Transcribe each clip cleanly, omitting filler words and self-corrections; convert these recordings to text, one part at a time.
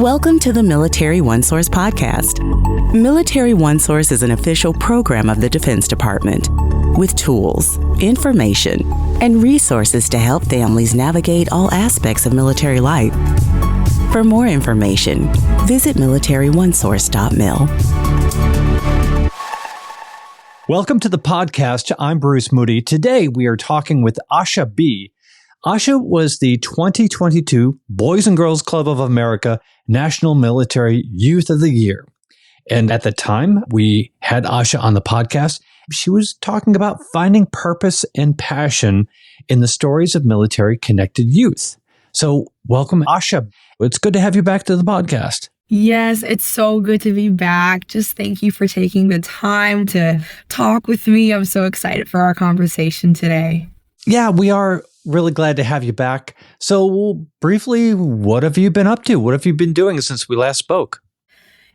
Welcome to the Military OneSource Podcast. Military OneSource is an official program of the Defense Department with tools, information, and resources to help families navigate all aspects of military life. For more information, visit Military OneSource.mil. Welcome to the podcast. I'm Bruce Moody. Today we are talking with Ahsha B. Ahsha was the 2022 Boys and Girls Club of America National Military Youth of the Year. And at the time we had Ahsha on the podcast, she was talking about finding purpose and passion in the stories of military-connected youth. So welcome, Ahsha. It's good to have you back to the podcast. Yes, it's so good to be back. Just thank you for taking the time to talk with me. I'm so excited for our conversation today. Yeah, we are really glad to have you back. So briefly, what have you been up to? What have you been doing since we last spoke?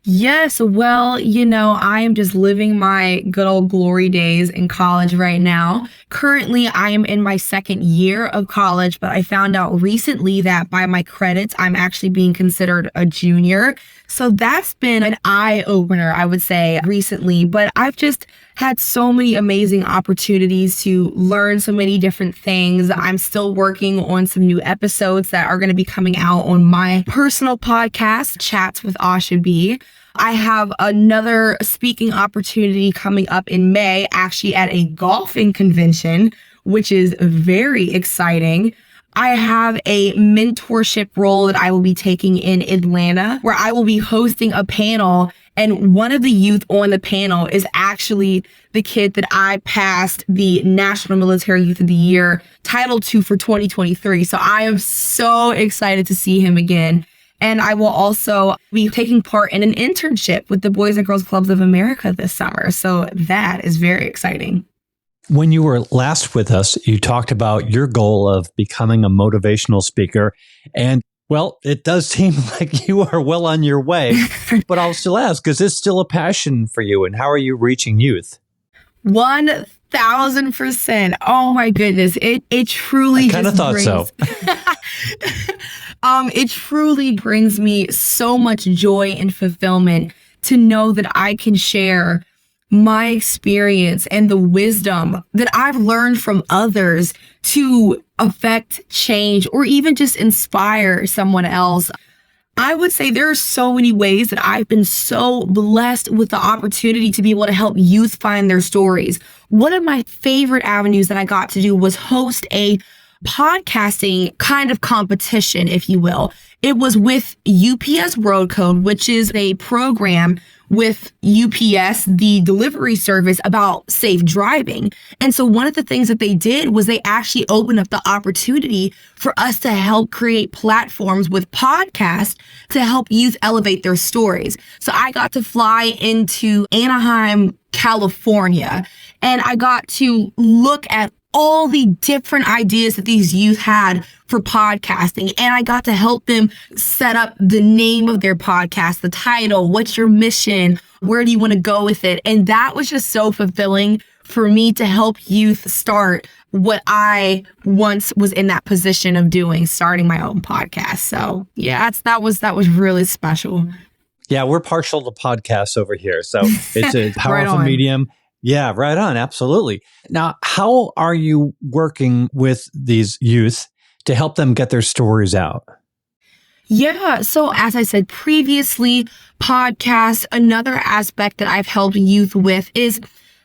Yes, well, I am just living my good old glory days in college right now. Currently, I am in my second year of college, but I found out recently that by my credits, I'm actually being considered a junior. So that's been an eye-opener, I would say, recently. But I've just had so many amazing opportunities to learn so many different things. I'm still working on some new episodes that are going to be coming out on my personal podcast, Chats with Ahsha B. I have another speaking opportunity coming up in May, actually at a golfing convention, which is very exciting. I have a mentorship role that I will be taking in Atlanta, where I will be hosting a panel. And one of the youth on the panel is actually the kid that I passed the National Military Youth of the Year title to for 2023. So I am so excited to see him again. And I will also be taking part in an internship with the Boys and Girls Clubs of America this summer. So that is very exciting. When you were last with us, you talked about your goal of becoming a motivational speaker. And well, it does seem like you are well on your way, but I'll still ask, is this still a passion for you? And how are you reaching youth? 1,000%. Oh my goodness. It truly I kind of thought so. It truly brings me so much joy and fulfillment to know that I can share my experience and the wisdom that I've learned from others to affect change or even just inspire someone else. I would say there are so many ways that I've been so blessed with the opportunity to be able to help youth find their stories. One of my favorite avenues that I got to do was host a podcasting kind of competition, if you will. It was with UPS Road Code, which is a program with UPS, the delivery service, about safe driving. And so one of the things that they did was they actually opened up the opportunity for us to help create platforms with podcasts to help youth elevate their stories. So I got to fly into Anaheim, California, and I got to look at all the different ideas that these youth had for podcasting. And I got to help them set up the name of their podcast, the title, what's your mission, where do you want to go with it? And that was just so fulfilling for me to help youth start what I once was in that position of doing, starting my own podcast. So yeah, that was really special. Yeah, we're partial to podcasts over here. So it's a powerful Right medium. Yeah, right on. Absolutely. Now, how are you working with these youth to help them get their stories out? Yeah. So as I said previously, podcasts, another aspect that I've helped youth with is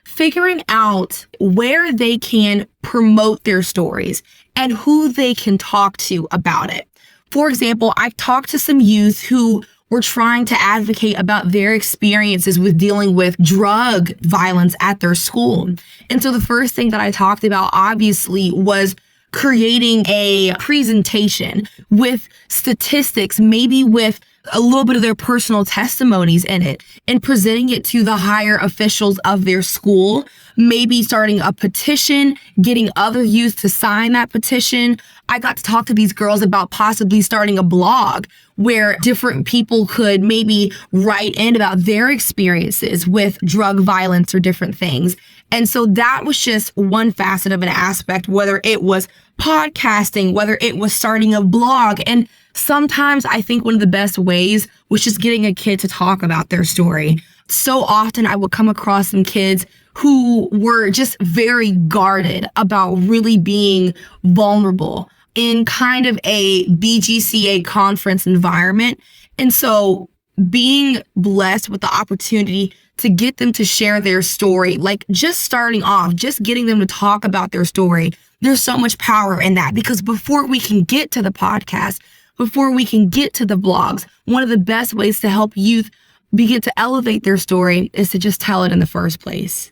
figuring out where they can promote their stories and who they can talk to about it. For example, I've talked to some youth who were trying to advocate about their experiences with dealing with drug violence at their school. And so the first thing that I talked about, obviously, was creating a presentation with statistics, maybe with a little bit of their personal testimonies in it, and presenting it to the higher officials of their school, maybe starting a petition, getting other youth to sign that petition. I got to talk to these girls about possibly starting a blog where different people could maybe write in about their experiences with drug violence or different things. And so that was just one facet of an aspect, whether it was podcasting, whether it was starting a blog. And Sometimes I think one of the best ways was just getting a kid to talk about their story. So often I would come across some kids who were just very guarded about really being vulnerable in kind of a BGCA conference environment. And so being blessed with the opportunity to get them to share their story, like just starting off, just getting them to talk about their story, there's so much power in that, because before we can get to the podcast, before we can get to the blogs, one of the best ways to help youth begin to elevate their story is to just tell it in the first place.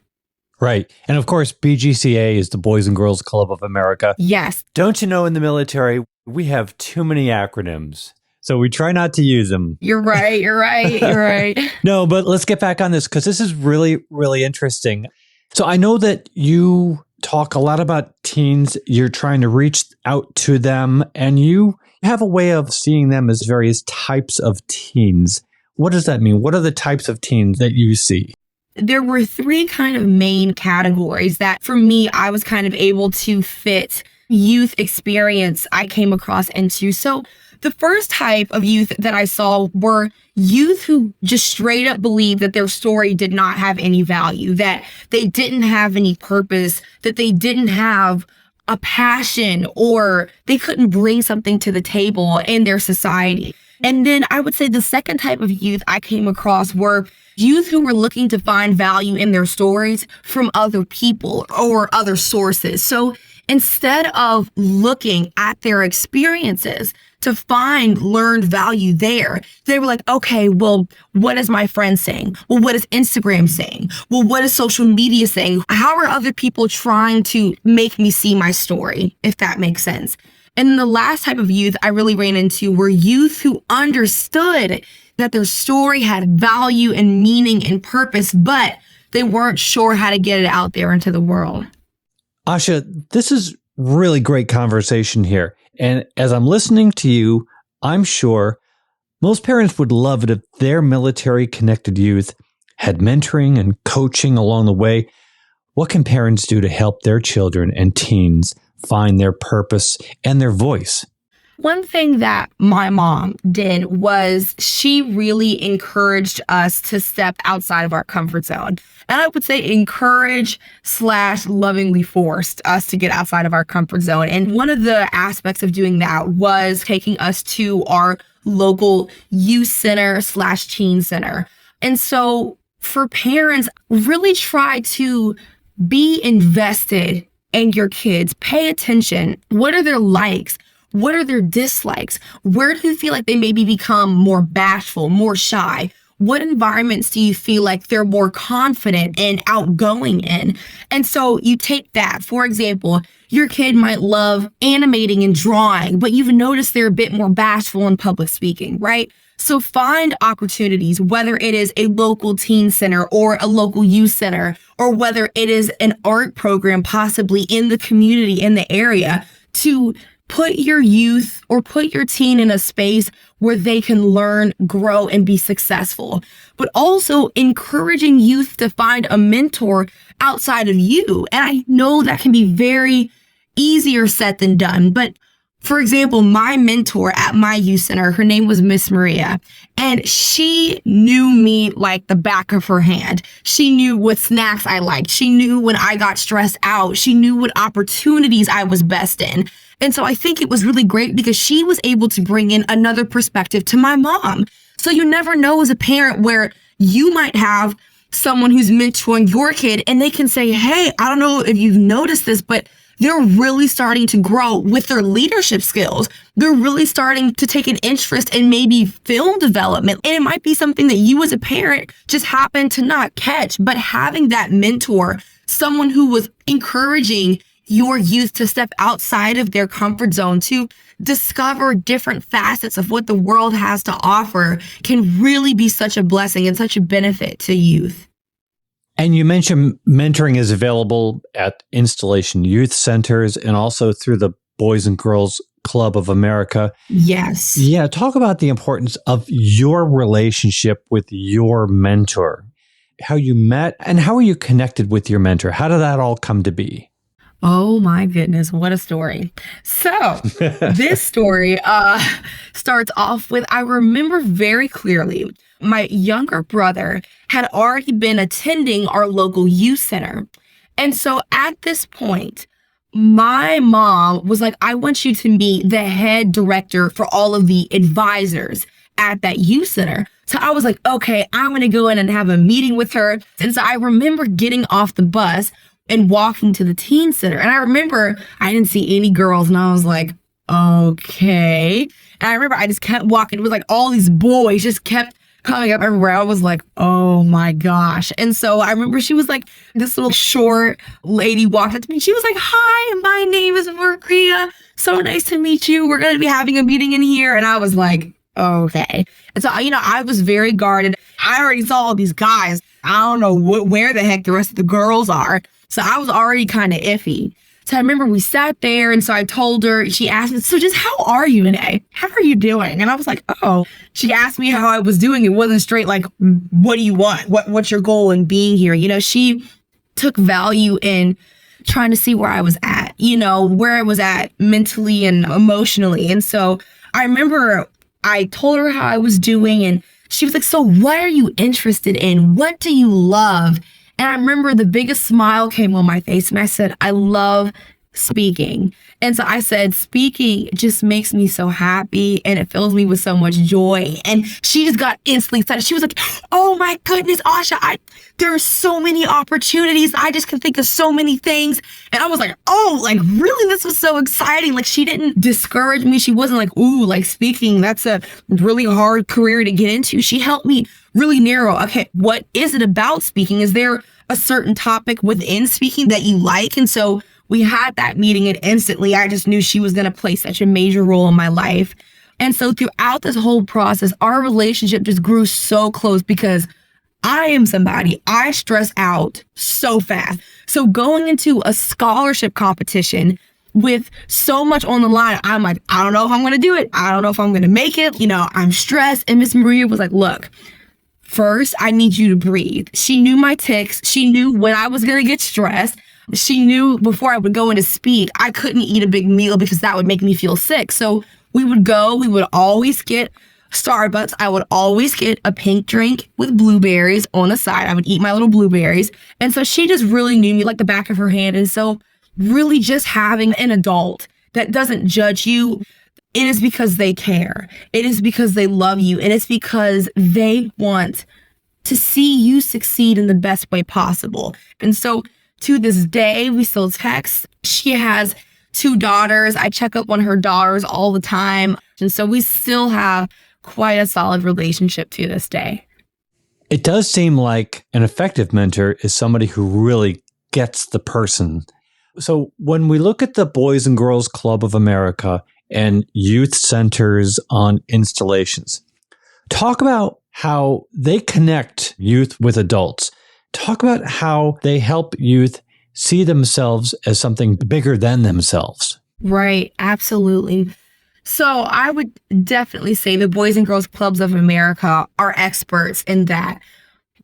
Right. And of course, BGCA is the Boys and Girls Club of America. Yes. Don't you know, in the military, we have too many acronyms, so we try not to use them. You're right. You're right. No, but let's get back on this, because this is really, really interesting. So I know that you talk a lot about teens. You're trying to reach out to them, and you have a way of seeing them as various types of teens. What does that mean? What are the types of teens that you see? There were three kind of main categories that for me, I was kind of able to fit youth experience I came across into. So the first type of youth that I saw were youth who just straight up believed that their story did not have any value, that they didn't have any purpose, that they didn't have a passion, or they couldn't bring something to the table in their society. And then I would say the second type of youth I came across were youth who were looking to find value in their stories from other people or other sources. So instead of looking at their experiences to find learned value there, they were like, okay, well, what is my friend saying? Well, what is Instagram saying? Well, what is social media saying? How are other people trying to make me see my story, if that makes sense? And the last type of youth I really ran into were youth who understood that their story had value and meaning and purpose, but they weren't sure how to get it out there into the world. Ahsha, this is really great conversation here. And as I'm listening to you, I'm sure most parents would love it if their military-connected youth had mentoring and coaching along the way. What can parents do to help their children and teens find their purpose and their voice? One thing that my mom did was she really encouraged us to step outside of our comfort zone. And I would say encourage/lovingly forced us to get outside of our comfort zone. And one of the aspects of doing that was taking us to our local youth center/teen center. And so for parents, really try to be invested in your kids. Pay attention. What are their likes? What are their dislikes? Where do you feel like they maybe become more bashful, more shy? What environments do you feel like they're more confident and outgoing in? And so you take that. For example, your kid might love animating and drawing, but you've noticed they're a bit more bashful in public speaking, right? So find opportunities, whether it is a local teen center or a local youth center, or whether it is an art program possibly in the community, in the area, to put your youth or put your teen in a space where they can learn, grow, and be successful. But also encouraging youth to find a mentor outside of you. And I know that can be very easier said than done. But for example, my mentor at my youth center, her name was Miss Maria, and she knew me like the back of her hand. She knew what snacks I liked. She knew when I got stressed out. She knew what opportunities I was best in. And so I think it was really great because she was able to bring in another perspective to my mom. So you never know as a parent where you might have someone who's mentoring your kid and they can say, hey, I don't know if you've noticed this, but they're really starting to grow with their leadership skills. They're really starting to take an interest in maybe film development. And it might be something that you as a parent just happen to not catch, but having that mentor, someone who was encouraging your youth to step outside of their comfort zone, to discover different facets of what the world has to offer, can really be such a blessing and such a benefit to youth. And you mentioned mentoring is available at installation youth centers and also through the Boys and Girls Club of America. Yes. Yeah. Talk about the importance of your relationship with your mentor, how you met and how are you connected with your mentor? How did that all come to be? Oh my goodness, what a story. So this story starts off with, I remember very clearly, my younger brother had already been attending our local youth center. And so at this point, my mom was like, I want you to meet the head director for all of the advisors at that youth center. So I was like, okay, I'm going to go in and have a meeting with her. And so I remember getting off the bus and walking to the teen center. And I remember I didn't see any girls and I was like, okay. And I remember I just kept walking. It was like all these boys just kept coming up everywhere. I was like, oh my gosh. And so I remember she was like, this little short lady walked up to me. She was like, hi, my name is Maria. So nice to meet you. We're going to be having a meeting in here. And I was like, okay. And so, I was very guarded. I already saw all these guys. I don't know where the heck the rest of the girls are. So I was already kind of iffy. So I remember we sat there, and so I told her, she asked me, so just how are you today? How are you doing? And I was like, oh. She asked me how I was doing. It wasn't straight like, what do you want? What's your goal in being here? She took value in trying to see where I was at, where I was at mentally and emotionally. And so I remember I told her how I was doing, and she was like, so what are you interested in? What do you love? And I remember the biggest smile came on my face, and I said, I love speaking. And so I said, speaking just makes me so happy and it fills me with so much joy. And she just got instantly excited. She was like, oh my goodness, Ahsha, there are so many opportunities. I just can think of so many things. And I was like, oh, like really, this was so exciting. Like she didn't discourage me. She wasn't like, ooh, like speaking, that's a really hard career to get into. She helped me really narrow, okay, what is it about speaking? Is there a certain topic within speaking that you like? And so we had that meeting, and instantly I just knew she was going to play such a major role in my life. And so throughout this whole process, our relationship just grew so close because I am somebody, I stress out so fast. So going into a scholarship competition with so much on the line, I'm like, I don't know if I'm going to do it. I don't know if I'm going to make it. I'm stressed. And Miss Maria was like, look, first, I need you to breathe. She knew my tics. She knew when I was going to get stressed. She knew before I would go in to speak, I couldn't eat a big meal because that would make me feel sick. So we would always get Starbucks. I would always get a pink drink with blueberries on the side. I would eat my little blueberries. And so she just really knew me like the back of her hand. And so really just having an adult that doesn't judge you, it is because they care. It is because they love you. And it's because they want to see you succeed in the best way possible. And so to this day, we still text. She has 2 daughters. I check up on her daughters all the time. And so we still have quite a solid relationship to this day. It does seem like an effective mentor is somebody who really gets the person. So when we look at the Boys and Girls Club of America and youth centers on installations, talk about how they connect youth with adults. Talk about how they help youth see themselves as something bigger than themselves. Right. Absolutely. So I would definitely say the Boys and Girls Clubs of America are experts in that.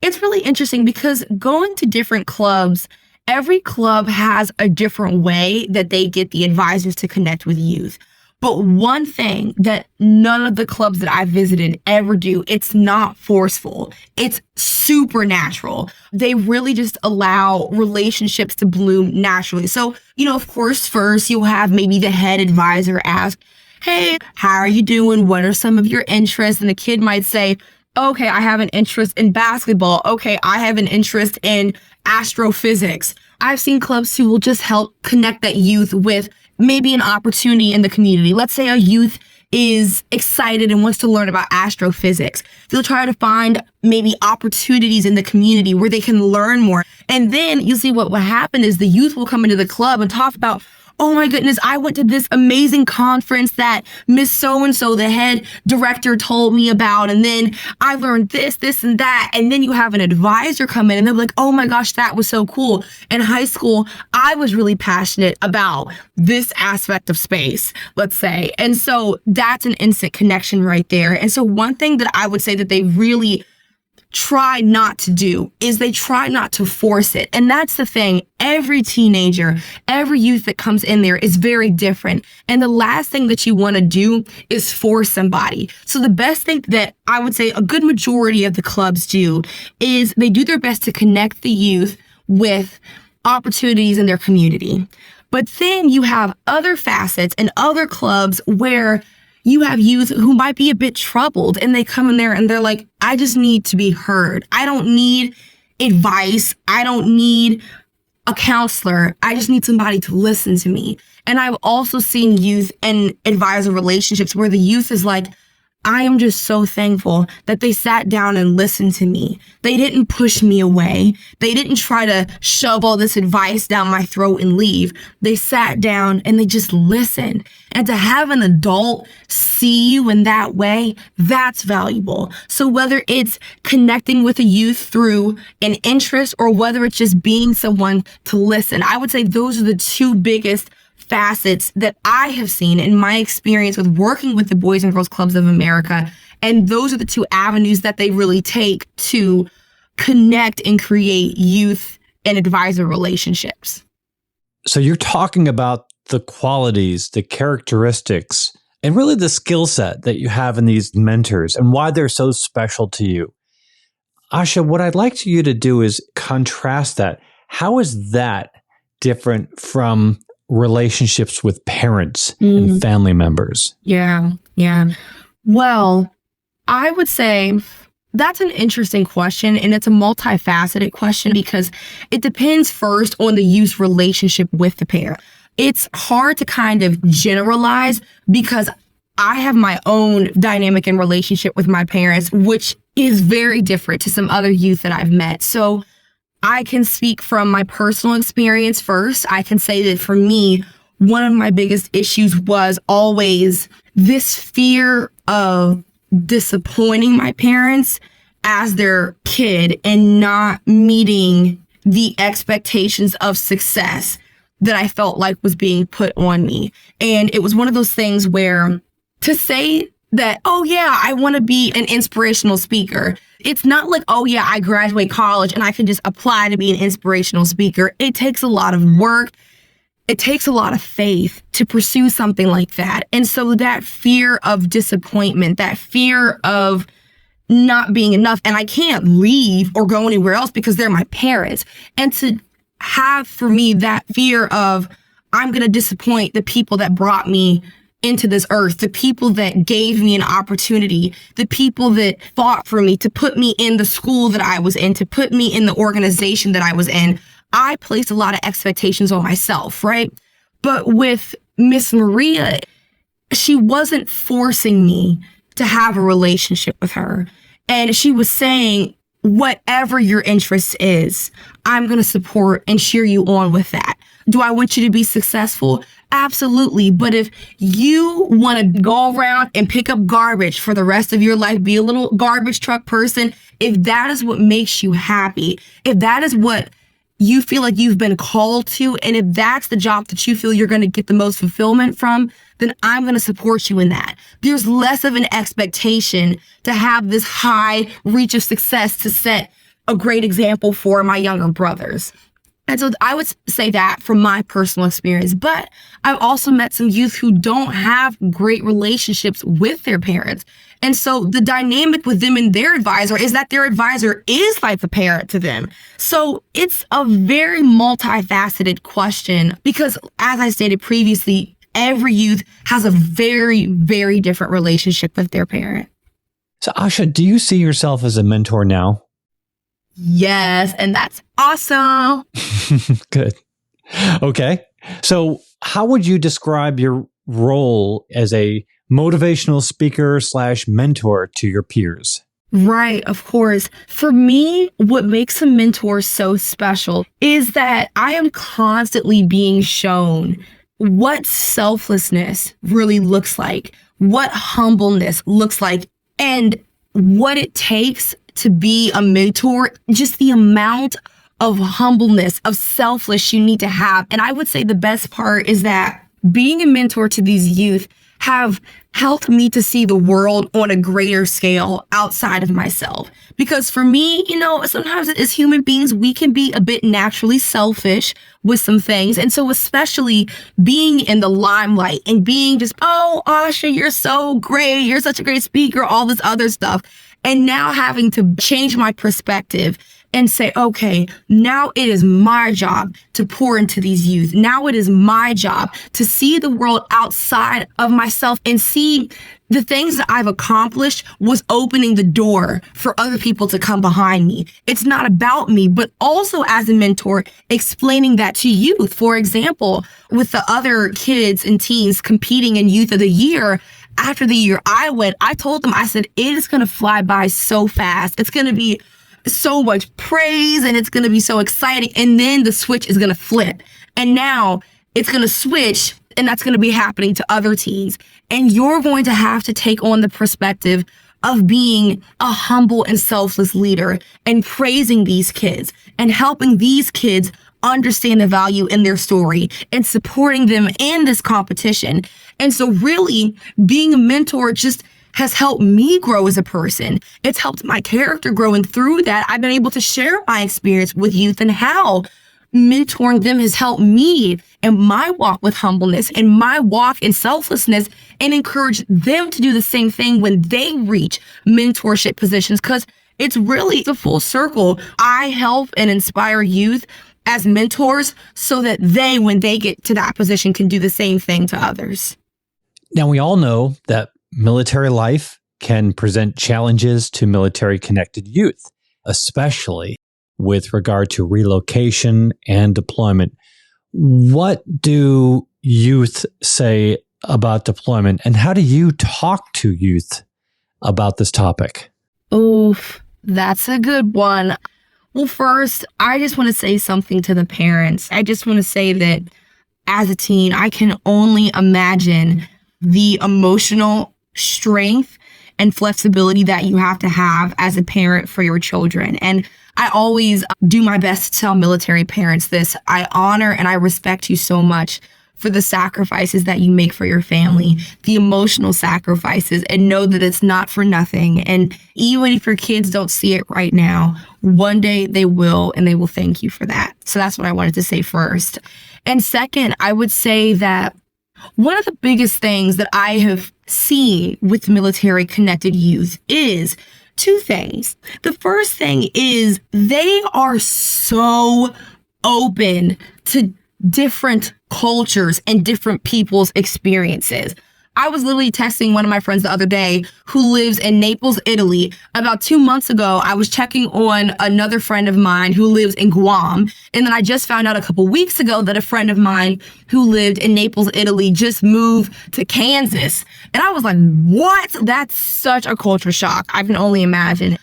It's really interesting because going to different clubs, every club has a different way that they get the advisors to connect with youth. But one thing that none of the clubs that I visited ever do, it's not forceful. It's supernatural. They really just allow relationships to bloom naturally. So, of course, first you'll have maybe the head advisor ask, hey, how are you doing? What are some of your interests? And the kid might say, okay, I have an interest in basketball. Okay, I have an interest in astrophysics. I've seen clubs who will just help connect that youth with maybe an opportunity in the community. Let's say a youth is excited and wants to learn about astrophysics. They'll try to find maybe opportunities in the community where they can learn more. And then you'll see what will happen is the youth will come into the club and talk about, oh my goodness, I went to this amazing conference that Miss So-and-so, the head director, told me about. And then I learned this, and that. And then you have an advisor come in and they're like, oh my gosh, that was so cool. In high school, I was really passionate about this aspect of space, let's say. And so that's an instant connection right there. And so one thing that I would say that they really try not to do is they try not to force it. And that's the thing. Every teenager, every youth that comes in there is very different. And the last thing that you want to do is force somebody. So the best thing that I would say a good majority of the clubs do is they do their best to connect the youth with opportunities in their community. But then you have other facets and other clubs where you have youth who might be a bit troubled and they come in there and they're like, I just need to be heard. I don't need advice. I don't need a counselor. I just need somebody to listen to me. And I've also seen youth and advisor relationships where the youth is like, I am just so thankful that they sat down and listened to me. They didn't push me away. They didn't try to shove all this advice down my throat and leave. They sat down and they just listened. And to have an adult see you in that way, that's valuable. So whether it's connecting with a youth through an interest or whether it's just being someone to listen, I would say those are the two biggest facets that I have seen in my experience with working with the Boys and Girls Clubs of America. And those are the two avenues that they really take to connect and create youth and advisor relationships. So you're talking about the qualities, the characteristics, and really the skill set that you have in these mentors and why they're so special to you. Ahsha, what I'd like you to do is contrast that. How is that different from relationships with parents and family members? Yeah. Well, I would say that's an interesting question, and it's a multifaceted question because it depends first on the youth's relationship with the parent. It's hard to kind of generalize because I have my own dynamic and relationship with my parents, which is very different to some other youth that I've met. So I can speak from my personal experience first. I can say that for me, one of my biggest issues was always this fear of disappointing my parents as their kid and not meeting the expectations of success that I felt like was being put on me. And it was one of those things where to say that, oh yeah, I want to be an inspirational speaker. It's not like, oh yeah, I graduate college and I can just apply to be an inspirational speaker. It takes a lot of work. It takes a lot of faith to pursue something like that. And so that fear of disappointment, that fear of not being enough, and I can't leave or go anywhere else because they're my parents. And to have for me that fear of I'm going to disappoint the people that brought me into this earth, the people that gave me an opportunity, the people that fought for me to put me in the school that I was in, to put me in the organization that I was in. I placed a lot of expectations on myself, right? But with Miss Maria, she wasn't forcing me to have a relationship with her. And she was saying, whatever your interest is, I'm going to support and cheer you on with that. Do I want you to be successful? Absolutely. But if you want to go around and pick up garbage for the rest of your life, be a little garbage truck person, if that is what makes you happy, if that is what you feel like you've been called to, and if that's the job that you feel you're going to get the most fulfillment from, then I'm going to support you in that. There's less of an expectation to have this high reach of success to set a great example for my younger brothers. And so I would say that from my personal experience. But I've also met some youth who don't have great relationships with their parents. And so the dynamic with them and their advisor is that their advisor is like a parent to them. So it's a very multifaceted question because, as I stated previously, every youth has a very, very different relationship with their parent. So Ahsha, do you see yourself as a mentor now? Yes, and that's awesome. Good. Okay. So how would you describe your role as a motivational speaker / mentor to your peers? Right, of course. For me, what makes a mentor so special is that I am constantly being shown what selflessness really looks like, what humbleness looks like, and what it takes to be a mentor, just the amount of humbleness, of selfless you need to have. And I would say the best part is that being a mentor to these youth have helped me to see the world on a greater scale outside of myself. Because for me, sometimes as human beings, we can be a bit naturally selfish with some things. And so especially being in the limelight and being just, oh, Ahsha, you're so great. You're such a great speaker, all this other stuff. And now having to change my perspective and say, okay, now it is my job to pour into these youth. Now it is my job to see the world outside of myself and see the things that I've accomplished was opening the door for other people to come behind me. It's not about me, but also as a mentor, explaining that to youth. For example, with the other kids and teens competing in Youth of the Year, after the year I went, I told them, I said, it is going to fly by so fast. It's going to be so much praise and it's going to be so exciting. And then the switch is going to flip. And now it's going to switch, and that's going to be happening to other teens. And you're going to have to take on the perspective of being a humble and selfless leader and praising these kids and helping these kids understand the value in their story and supporting them in this competition. And so really being a mentor just has helped me grow as a person. It's helped my character grow. And through that, I've been able to share my experience with youth and how mentoring them has helped me in my walk with humbleness and my walk in selflessness, and encourage them to do the same thing when they reach mentorship positions. Because it's really the full circle. I help and inspire youth as mentors so that they, when they get to that position, can do the same thing to others. Now, we all know that military life can present challenges to military-connected youth, especially with regard to relocation and deployment. What do youth say about deployment, and how do you talk to youth about this topic? Oof, that's a good one. Well, first, I just want to say something to the parents. I just want to say that as a teen, I can only imagine the emotional strength and flexibility that you have to have as a parent for your children. And I always do my best to tell military parents this. I honor and I respect you so much for the sacrifices that you make for your family, the emotional sacrifices, and know that it's not for nothing. And even if your kids don't see it right now, one day they will, and they will thank you for that. So that's what I wanted to say first. And second, I would say that one of the biggest things that I have seen with military-connected youth is two things. The first thing is they are so open to different cultures and different people's experiences. I was literally texting one of my friends the other day who lives in Naples, Italy. About 2 months ago, I was checking on another friend of mine who lives in Guam. And then I just found out a couple weeks ago that a friend of mine who lived in Naples, Italy just moved to Kansas. And I was like, what? That's such a culture shock. I can only imagine.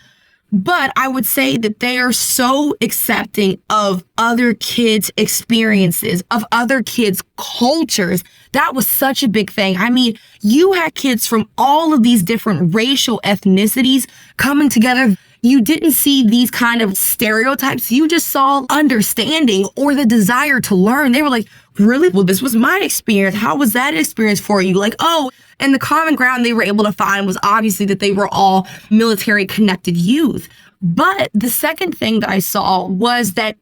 But I would say that they are so accepting of other kids' experiences, of other kids' cultures. That was such a big thing. I mean, you had kids from all of these different racial ethnicities coming together. You didn't see these kind of stereotypes. You just saw understanding or the desire to learn. They were like, really? Well, this was my experience. How was that experience for you? Like, oh, and the common ground they were able to find was obviously that they were all military connected youth. But the second thing that I saw was that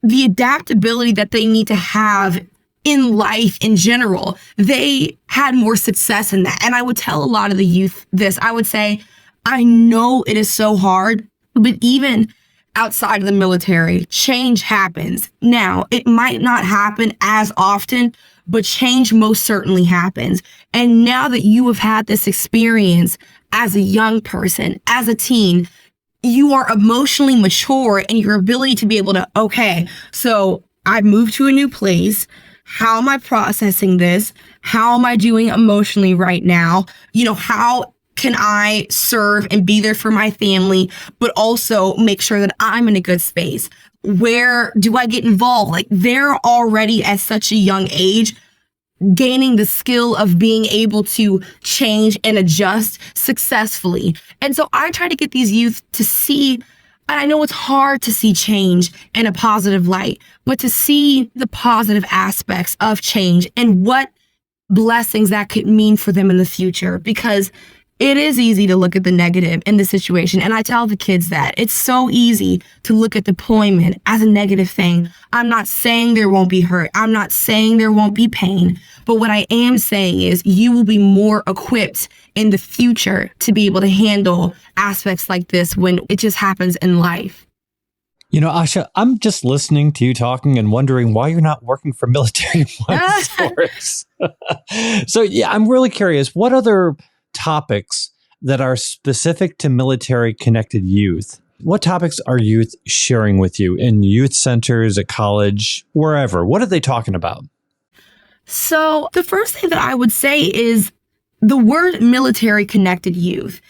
the adaptability that they need to have in life in general, they had more success in that. And I would tell a lot of the youth this. I would say, I know it is so hard, but even outside of the military, change happens. Now, it might not happen as often, but change most certainly happens. And now that you have had this experience as a young person, as a teen, you are emotionally mature in your ability to be able to, okay, so I've moved to a new place. How am I processing this? How am I doing emotionally right now? How can I serve and be there for my family, but also make sure that I'm in a good space? Where do I get involved? Like, they're already at such a young age gaining the skill of being able to change and adjust successfully. And so I try to get these youth to see, and I know it's hard to see change in a positive light, but to see the positive aspects of change and what blessings that could mean for them in the future, because it is easy to look at the negative in the situation. And I tell the kids that it's so easy to look at deployment as a negative thing. I'm not saying there won't be hurt. I'm not saying there won't be pain. But what I am saying is you will be more equipped in the future to be able to handle aspects like this when it just happens in life. You know, Ahsha, I'm just listening to you talking and wondering why you're not working for Military OneSource. So, yeah, I'm really curious. What other topics that are specific to military-connected youth? What topics are youth sharing with you in youth centers, at college, wherever? What are they talking about? So the first thing that I would say is the word military-connected youth.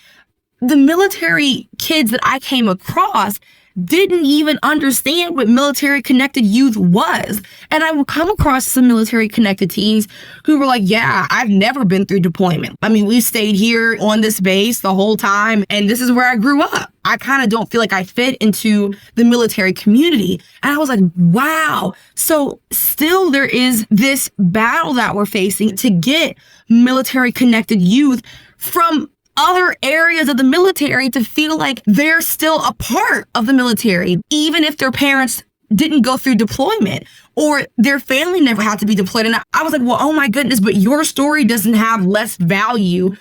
The military kids that I came across didn't even understand what military-connected youth was. And I would come across some military-connected teens who were like, yeah, I've never been through deployment. I mean, we stayed here on this base the whole time, and this is where I grew up. I kind of don't feel like I fit into the military community. And I was like, wow. So still there is this battle that we're facing to get military-connected youth from other areas of the military to feel like they're still a part of the military, even if their parents didn't go through deployment or their family never had to be deployed. And I was like, well, oh my goodness, but your story doesn't have less value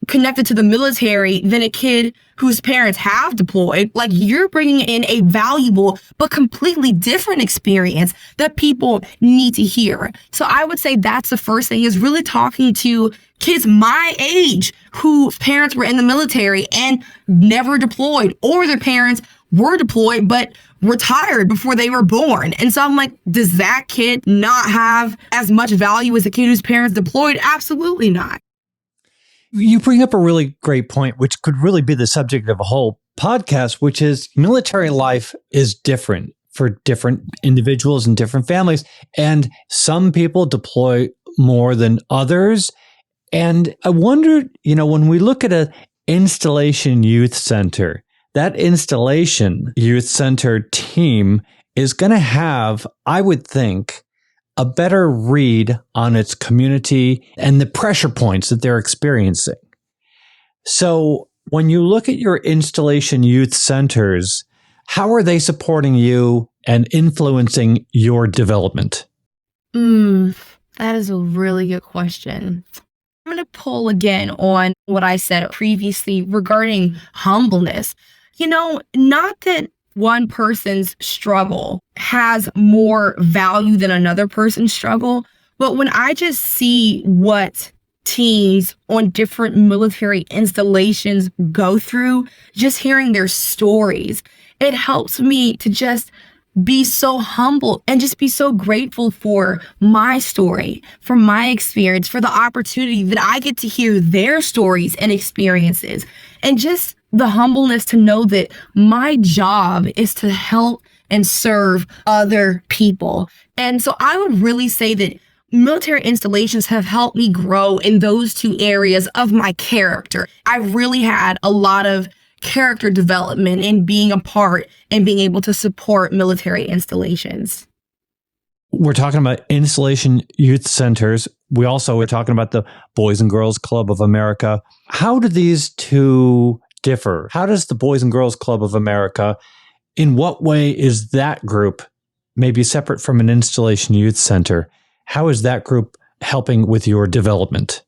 connected to the military than a kid whose parents have deployed. Like, you're bringing in a valuable but completely different experience that people need to hear. So I would say that's the first thing, is really talking to kids my age whose parents were in the military and never deployed, or their parents were deployed but retired before they were born. And so I'm like, does that kid not have as much value as a kid whose parents deployed? Absolutely not. You bring up a really great point, which could really be the subject of a whole podcast, which is military life is different for different individuals and different families. And some people deploy more than others. And I wonder, you know, when we look at an installation youth center, that installation youth center team is going to have, I would think, a better read on its community and the pressure points that they're experiencing. So when you look at your installation youth centers, how are they supporting you and influencing your development? That is a really good question. I'm going to pull again on what I said previously regarding humbleness. You know, not that one person's struggle has more value than another person's struggle, but when I just see what teens on different military installations go through, just hearing their stories, it helps me to just be so humble and just be so grateful for my story, for my experience, for the opportunity that I get to hear their stories and experiences, and just the humbleness to know that my job is to help and serve other people. And so I would really say that military installations have helped me grow in those two areas of my character. I've really had a lot of character development in being a part and being able to support military installations. We're talking about installation youth centers. We also were talking about the Boys and Girls Club of America. How do these two differ? How does the Boys and Girls Club of America, in what way is that group maybe separate from an installation youth center? How is that group helping with your development?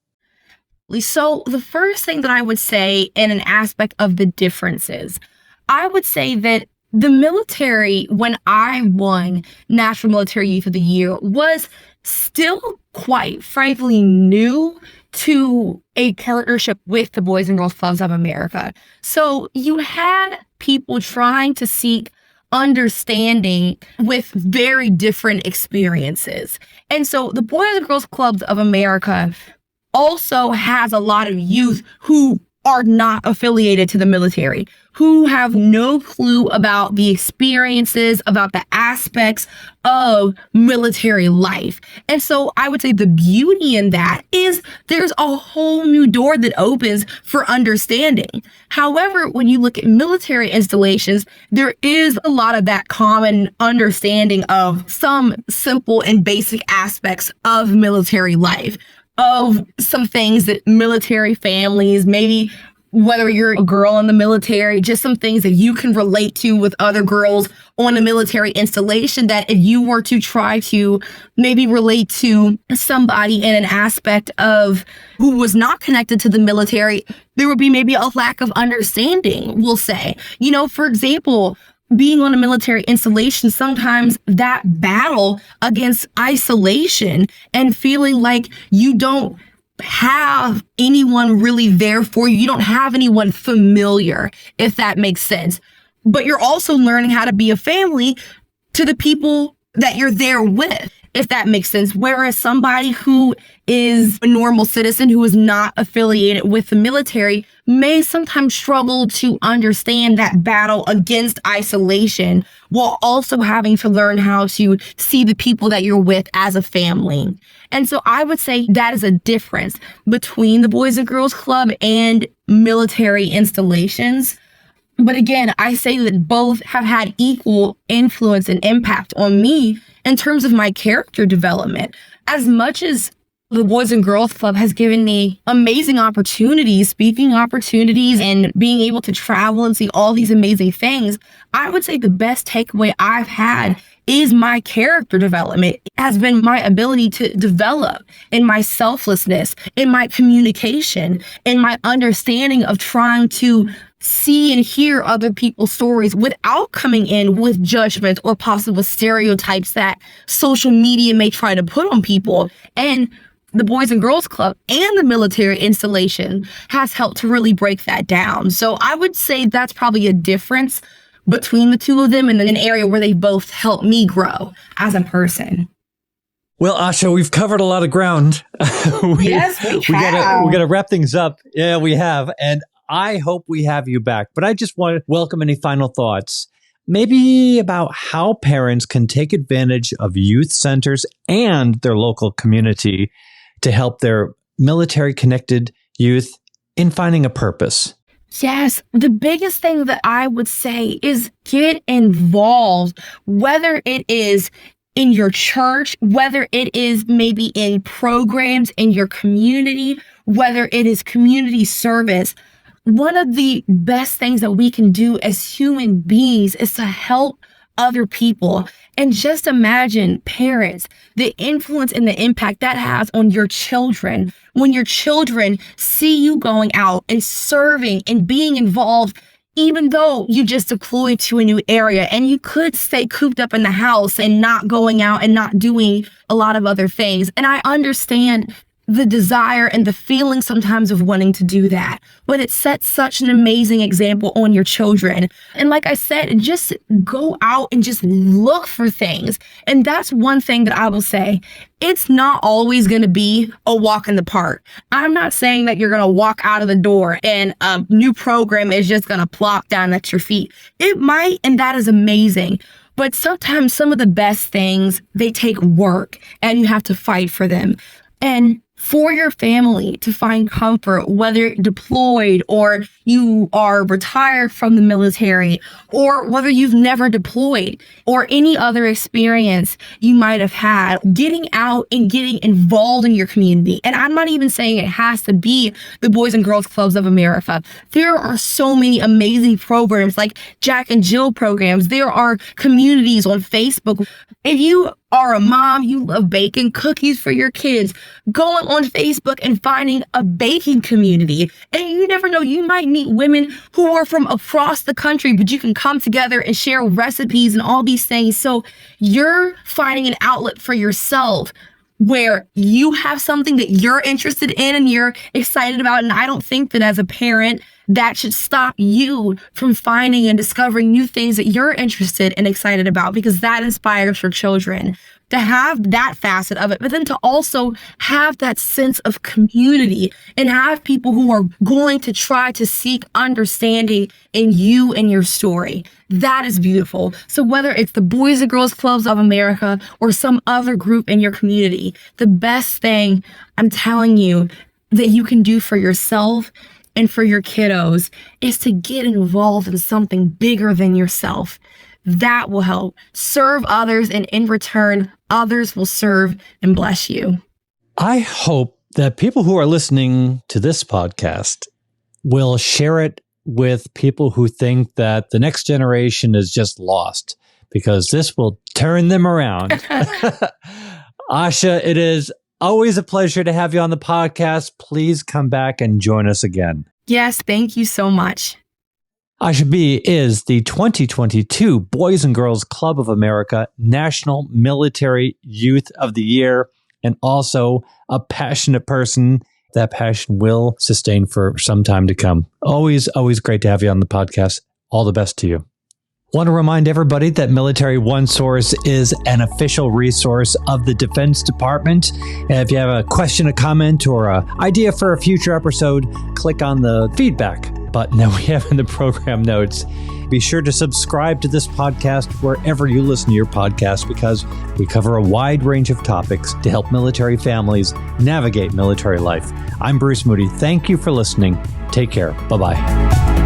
So the first thing that I would say in an aspect of the differences, I would say that the military, when I won National Military Youth of the Year, was still quite frankly new to a partnership with the Boys and Girls Clubs of America. So you had people trying to seek understanding with very different experiences. And so the Boys and Girls Clubs of America also has a lot of youth who are not affiliated to the military, who have no clue about the experiences, about the aspects of military life. And so I would say the beauty in that is there's a whole new door that opens for understanding. However, when you look at military installations, there is a lot of that common understanding of some simple and basic aspects of military life. of some things that military families, maybe whether you're a girl in the military, just some things that you can relate to with other girls on a military installation, that if you were to try to maybe relate to somebody in an aspect of who was not connected to the military, there would be maybe a lack of understanding, we'll say. For example, being on a military installation, sometimes that battle against isolation and feeling like you don't have anyone really there for you. You don't have anyone familiar, if that makes sense. But you're also learning how to be a family to the people that you're there with, if that makes sense. Whereas somebody who is a normal citizen who is not affiliated with the military may sometimes struggle to understand that battle against isolation while also having to learn how to see the people that you're with as a family. And so I would say that is a difference between the Boys and Girls Club and military installations. But again, I say that both have had equal influence and impact on me in terms of my character development. As much as the Boys and Girls Club has given me amazing opportunities, speaking opportunities, and being able to travel and see all these amazing things, I would say the best takeaway I've had is my character development. It has been my ability to develop in my selflessness, in my communication, in my understanding of trying to see and hear other people's stories without coming in with judgment or possible stereotypes that social media may try to put on people. And the Boys and Girls Club and the military installation has helped to really break that down. So I would say that's probably a difference between the two of them, and an area where they both helped me grow as a person. Well, Ahsha, we've covered a lot of ground. Yes, we have. We got to wrap things up. Yeah, we have. And I hope we have you back. But I just want to welcome any final thoughts, maybe about how parents can take advantage of youth centers and their local community to help their military-connected youth in finding a purpose. Yes, the biggest thing that I would say is get involved, whether it is in your church, whether it is maybe in programs in your community, whether it is community service. One of the best things that we can do as human beings is to help other people. And just imagine, parents, the influence and the impact that has on your children. When your children see you going out and serving and being involved, even though you just deployed to a new area and you could stay cooped up in the house and not going out and not doing a lot of other things. And I understand the desire and the feeling sometimes of wanting to do that, but it sets such an amazing example on your children. And like I said, just go out and just look for things. And that's one thing that I will say. It's not always going to be a walk in the park. I'm not saying that you're going to walk out of the door and a new program is just going to plop down at your feet. It might, and that is amazing. But sometimes some of the best things, they take work and you have to fight for them. And for your family to find comfort, whether deployed or you are retired from the military, or whether you've never deployed or any other experience you might have had, getting out and getting involved in your community. And I'm not even saying it has to be the Boys and Girls Clubs of America. There are so many amazing programs like Jack and Jill programs. There are communities on Facebook. If you are a mom, you love baking cookies for your kids, going on Facebook and finding a baking community. And you never know, you might meet women who are from across the country, but you can come together and share recipes and all these things. So you're finding an outlet for yourself where you have something that you're interested in and you're excited about. And I don't think that as a parent, that should stop you from finding and discovering new things that you're interested and excited about, because that inspires your children to have that facet of it, but then to also have that sense of community and have people who are going to try to seek understanding in you and your story. That is beautiful. So whether it's the Boys and Girls Clubs of America or some other group in your community, the best thing I'm telling you that you can do for yourself and for your kiddos is to get involved in something bigger than yourself. That will help serve others, and in return, others will serve and bless you. I hope that people who are listening to this podcast will share it with people who think that the next generation is just lost, because this will turn them around. Ahsha, it is always a pleasure to have you on the podcast. Please come back and join us again. Yes, thank you so much. Ahsha B is the 2022 Boys and Girls Club of America National Military Youth of the Year, and also a passionate person. That passion will sustain for some time to come. Always great to have you on the podcast. All the best to you. Want to remind everybody that Military OneSource is an official resource of the Defense Department. And if you have a question, a comment, or an idea for a future episode, click on the feedback button that we have in the program notes. Be sure to subscribe to this podcast wherever you listen to your podcast, because we cover a wide range of topics to help military families navigate military life. I'm Bruce Moody. Thank you for listening. Take care. Bye-bye.